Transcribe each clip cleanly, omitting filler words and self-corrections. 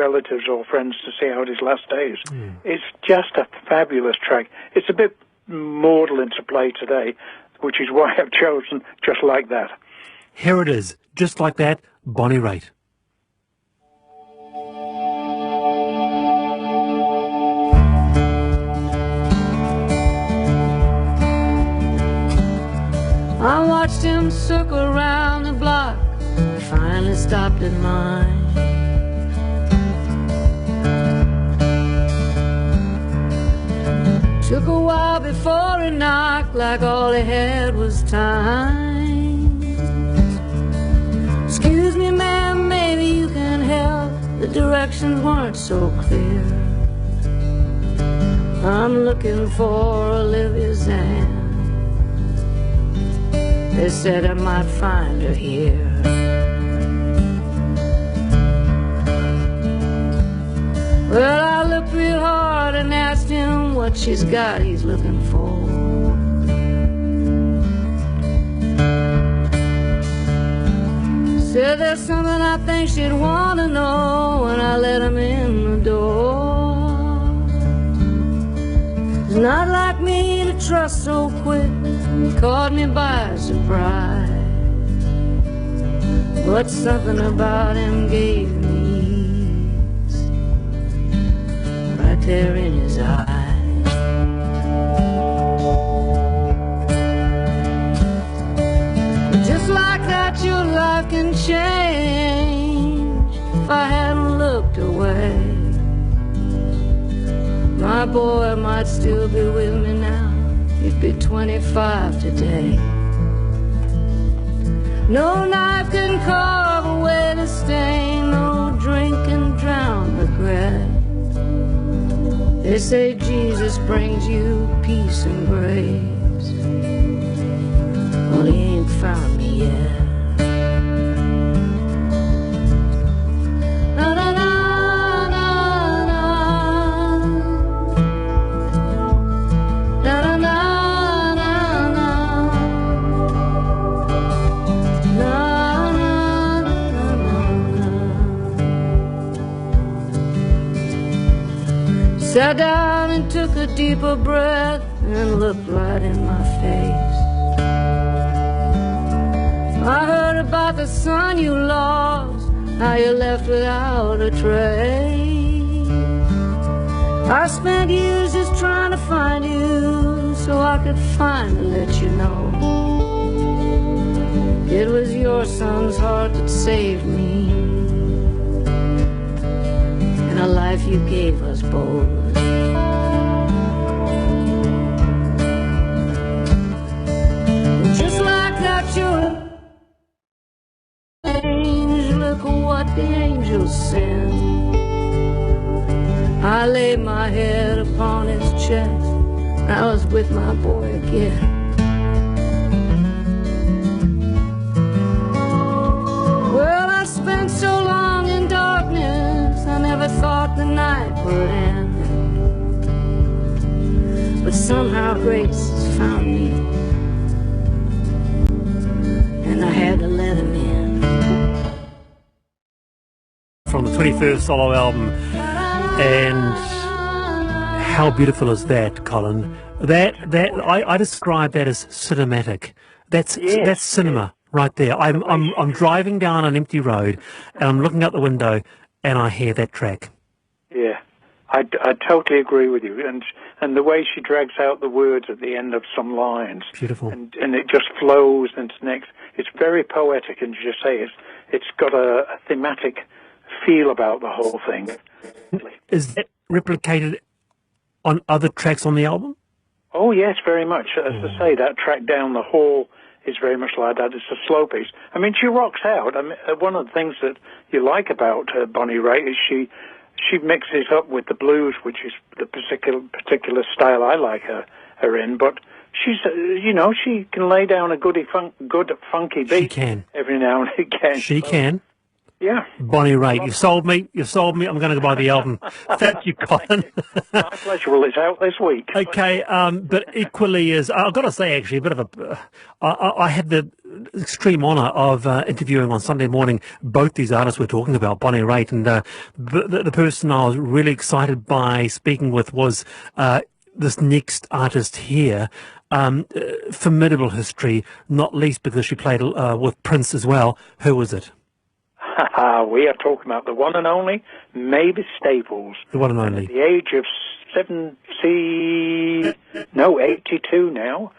relatives or friends to see out his last days. It's just a fabulous track. It's a bit maudlin to play today, which is why I've chosen Just Like That. Here it is, Just Like That, Bonnie Raitt. I watched him circle around the block, finally stopped at mine. Took a while before he knocked, like all he had was time. Excuse me, ma'am, maybe you can help. The directions weren't so clear. I'm looking for Olivia's aunt. They said I might find her here. Well, I looked real hard and asked him what she's got he's looking for. Said there's something I think she'd want to know when I let him in the door. It's not like me to trust so quick, caught me by surprise. But something about him gave me ease, right there in his eyes. But just like that, your life can change if I hadn't looked away. My boy might still be with me now. He'd be 25 today. No knife can carve away the stain, no drink can drown regret. They say Jesus brings you peace and grace. Well, he ain't found me yet. Sat down and took a deeper breath and looked right in my face. I heard about the son you lost, how you left without a trace. I spent years just trying to find you so I could finally let you know it was your son's heart that saved me, and a life you gave us both. Just like that, you're an angel. Look what the angels send. I laid my head upon his chest, and I was with my boy again. Well, I spent so long in darkness, I never thought the night would end. But somehow grace has found me, and I had to let him in. From the 21st solo album, and how beautiful is that, Colin? I describe that as cinematic. That's cinema right there. I'm driving down an empty road, and I'm looking out the window, and I hear that track. Yeah, I totally agree with you, and the way she drags out the words at the end of some lines, beautiful, and it just flows into next. It's very poetic, and you say it's got a thematic feel about the whole thing. Is that replicated on other tracks on the album? Oh yes, very much. As I say, that track Down the Hall is very much like that. It's a slow piece. I mean, she rocks out. I mean, one of the things that you like about Bonnie Raitt is she mixes up with the blues, which is the particular style I like her in. But she's, she can lay down a good funky beat. She can every now and again. She can. Yeah. Bonnie Raitt. You sold me. You sold me. I'm going to go buy the album. Thank you, Colin. My pleasure. Well, it's out this week. Okay, but equally is, I've got to say, actually, a bit of I had the extreme honour of interviewing on Sunday morning both these artists we're talking about, Bonnie Raitt, and the person I was really excited by speaking with was this next artist here. Formidable history, not least because she played with Prince as well. Who was it? We are talking about the one and only Mavis Staples. The one and only. At the age of 82 now.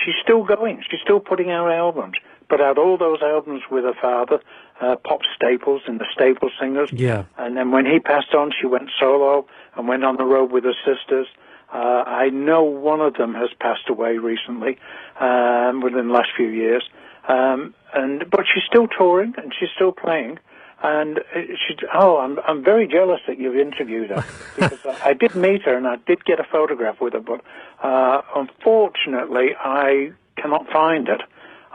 She's still going. She's still putting out albums. Put out all those albums with her father, Pop Staples and the Staples Singers. Yeah. And then when he passed on, she went solo and went on the road with her sisters. I know one of them has passed away recently, within the last few years. But she's still touring and she's still playing. And I'm very jealous that you've interviewed her because I did meet her and I did get a photograph with her, but unfortunately I cannot find it.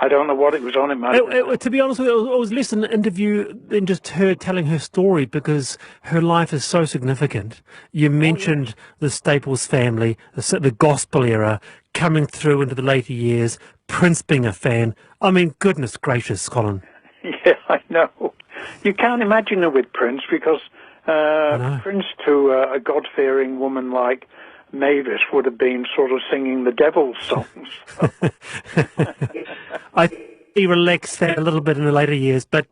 I don't know what it was on it. To be honest with you, it was less an interview than just her telling her story because her life is so significant. You mentioned the Staples family, the gospel era, coming through into the later years, Prince being a fan. I mean, goodness gracious, Colin. Yeah, I know. You can't imagine her with Prince because Prince to a God-fearing woman like Mavis would have been sort of singing the devil's songs. He relaxed that a little bit in the later years, but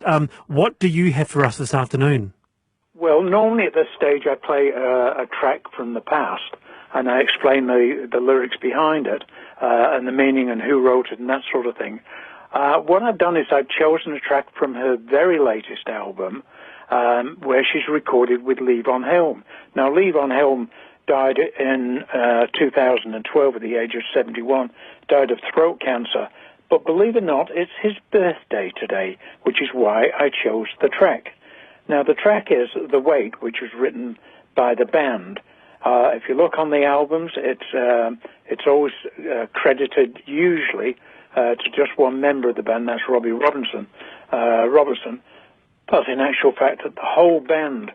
what do you have for us this afternoon? Well, normally at this stage I play a track from the past and I explain the lyrics behind it and the meaning and who wrote it and that sort of thing. What I've done is I've chosen a track from her very latest album where she's recorded with Lee Von Helm. Now, Lee Von Helm died in 2012 at the age of 71, died of throat cancer. But believe it or not, it's his birthday today, which is why I chose the track. Now, the track is The Wait, which was written by the band. If you look on the albums, it's always credited usually to just one member of the band, that's Robbie Robertson. But in actual fact, the whole band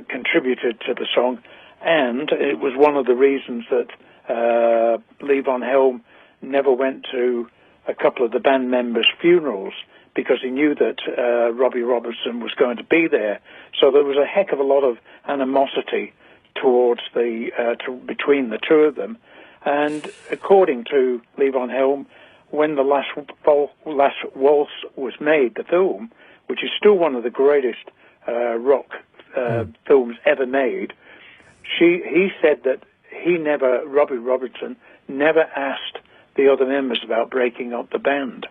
contributed to the song, and it was one of the reasons that Lee Von Helm never went to a couple of the band members' funerals because he knew that Robbie Robertson was going to be there. So there was a heck of a lot of animosity towards between the two of them. And according to Lee Von Helm, when the last waltz was made, the film, which is still one of the greatest rock films ever made, he said that Robbie Robertson never asked the other members about breaking up the band.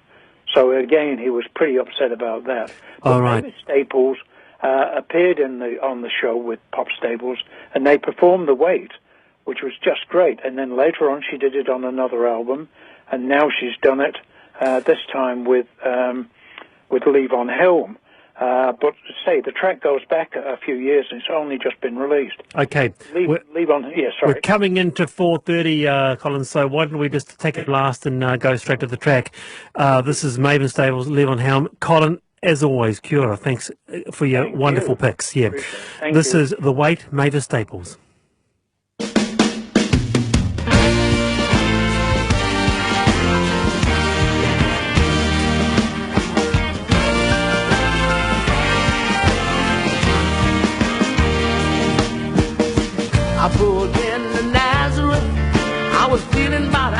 So again, he was pretty upset about that. But Mavis Staples appeared on the show with Pop Staples, and they performed The Wait, which was just great. And then later on, she did it on another album, and now she's done it this time with Lee Von Helm. But say the track goes back a few years, and it's only just been released. Okay, We're coming into 4:30, Colin. So why don't we just take it last and go straight to the track? This is Mavis Staples, Lee Von Helm. Colin, as always, kia ora. Thanks for your wonderful picks. Yeah, this is The Wait, Mavis Staples. I pulled into Nazareth. I was feeling about